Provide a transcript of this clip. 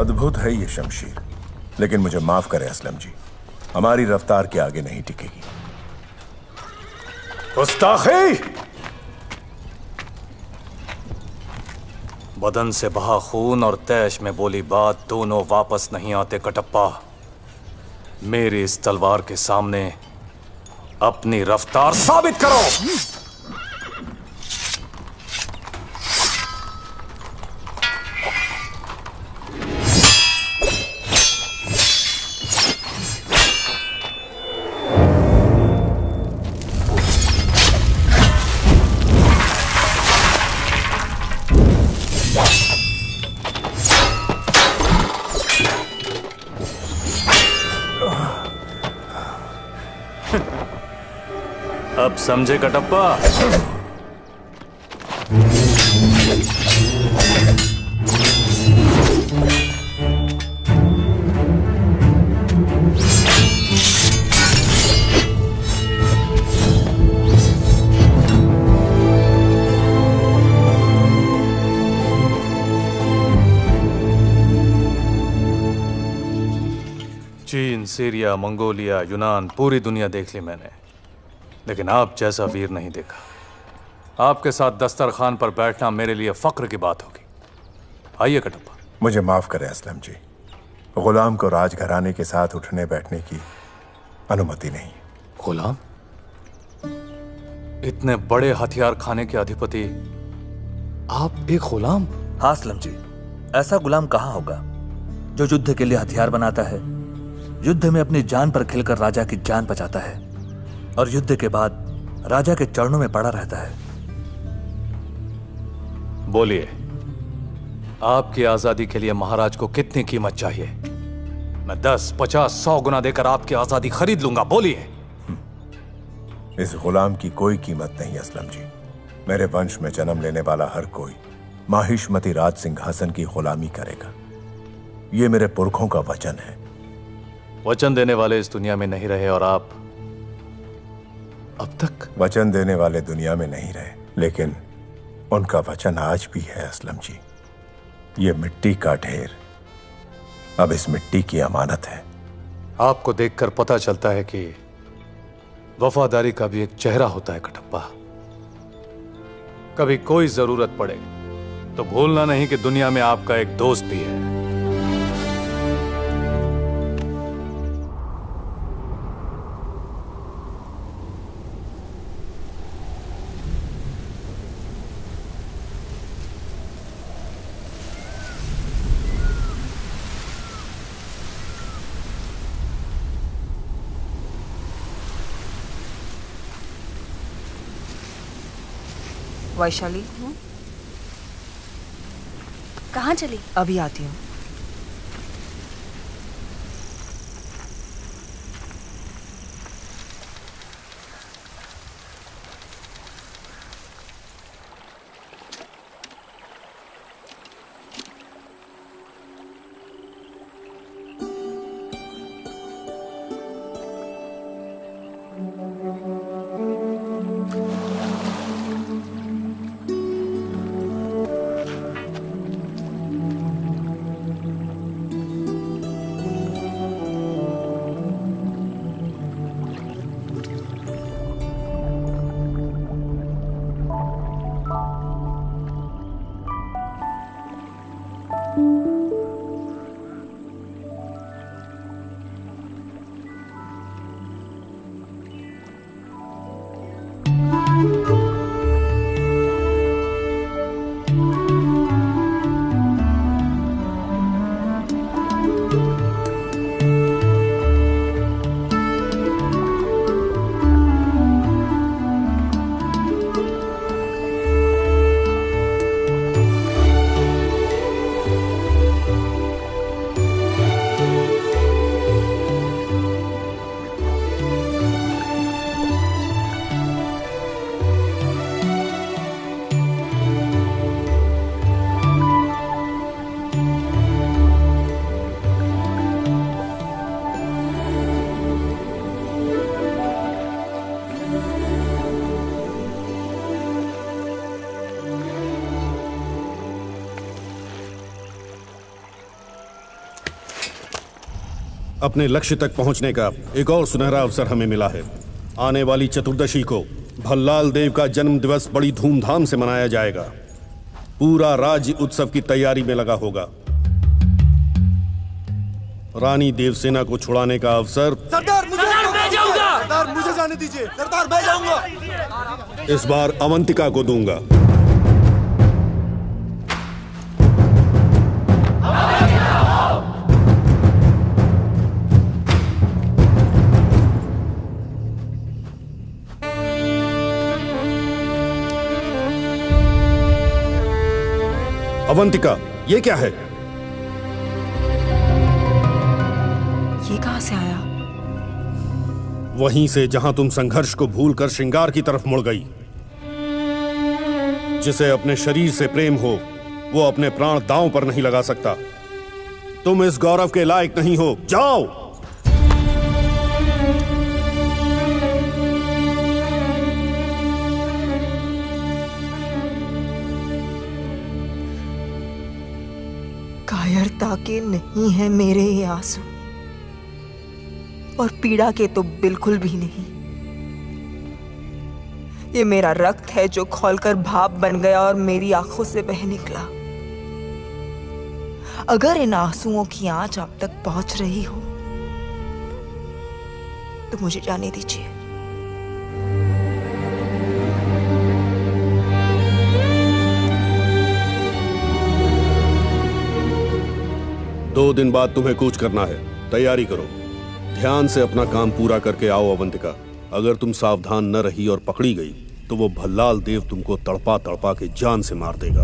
अद्भुत है ये शमशीर, लेकिन मुझे माफ करें असलम जी, हमारी रफ्तार के आगे नहीं टिकेगी। गुस्ताखी! बदन से बहा खून और तैश में बोली बात दोनों वापस नहीं आते कटप्पा। मेरी इस तलवार के सामने अपनी रफ्तार साबित करो। अब समझे कटप्पा? चीन, सीरिया, मंगोलिया, यूनान, पूरी दुनिया देख ली मैंने, लेकिन आप जैसा वीर नहीं देखा। आपके साथ दस्तरखान पर बैठना मेरे लिए फक्र की बात होगी। आइए कटप्पा। मुझे माफ करें असलम जी, गुलाम को राजघराने के साथ उठने बैठने की अनुमति नहीं। गुलाम? इतने बड़े हथियार खाने के अधिपति आप एक गुलाम? हाँ असलम जी, ऐसा गुलाम कहाँ होगा जो युद्ध के लिए हथियार बनाता है, युद्ध में अपनी जान पर खिलकर राजा की जान बचाता है और युद्ध के बाद राजा के चरणों में पड़ा रहता है। बोलिए, आपकी आजादी के लिए महाराज को कितनी कीमत चाहिए? मैं 10, 50, 100 गुना देकर आपकी आजादी खरीद लूंगा। बोलिए। इस गुलाम की कोई कीमत नहीं असलम जी। मेरे वंश में जन्म लेने वाला हर कोई माहिष्मती राज सिंहासन की गुलामी करेगा। ये मेरे पुरखों का वचन है। वचन देने वाले इस दुनिया में नहीं रहे और आप अब तक वचन देने वाले दुनिया में नहीं रहे, लेकिन उनका वचन आज भी है असलम जी। ये मिट्टी का ढेर अब इस मिट्टी की अमानत है। आपको देखकर पता चलता है कि वफादारी का भी एक चेहरा होता है कटप्पा। कभी कोई जरूरत पड़े तो भूलना नहीं कि दुनिया में आपका एक दोस्त भी है। वैशाली, कहाँ चली? अभी आती हूँ। अपने लक्ष्य तक पहुंचने का एक और सुनहरा अवसर हमें मिला है। आने वाली चतुर्दशी को भल्लाल देव का जन्म दिवस बड़ी धूमधाम से मनाया जाएगा। पूरा राज्य उत्सव की तैयारी में लगा होगा। रानी देवसेना को छुड़ाने का अवसर सरदार मुझे जाने दीजिए। सरदार मैं जाऊंगा। इस बार अवंतिका को दूंगा। अवंतिका, ये क्या है? ये कहां से आया? वहीं से जहां तुम संघर्ष को भूलकर श्रृंगार की तरफ मुड़ गई। जिसे अपने शरीर से प्रेम हो वो अपने प्राण दांव पर नहीं लगा सकता। तुम इस गौरव के लायक नहीं हो। जाओ। कायरता के नहीं है मेरे ये आंसू, और पीड़ा के तो बिल्कुल भी नहीं। ये मेरा रक्त है जो खौलकर भाप बन गया और मेरी आंखों से बह निकला। अगर इन आंसुओं की आंच आप तक पहुंच रही हो तो मुझे जाने दीजिए। दो दिन बाद तुम्हें कूच करना है। तैयारी करो। ध्यान से अपना काम पूरा करके आओ अवंतिका। अगर तुम सावधान न रही और पकड़ी गई तो वो भल्लाल देव तुमको तड़पा तड़पा के जान से मार देगा।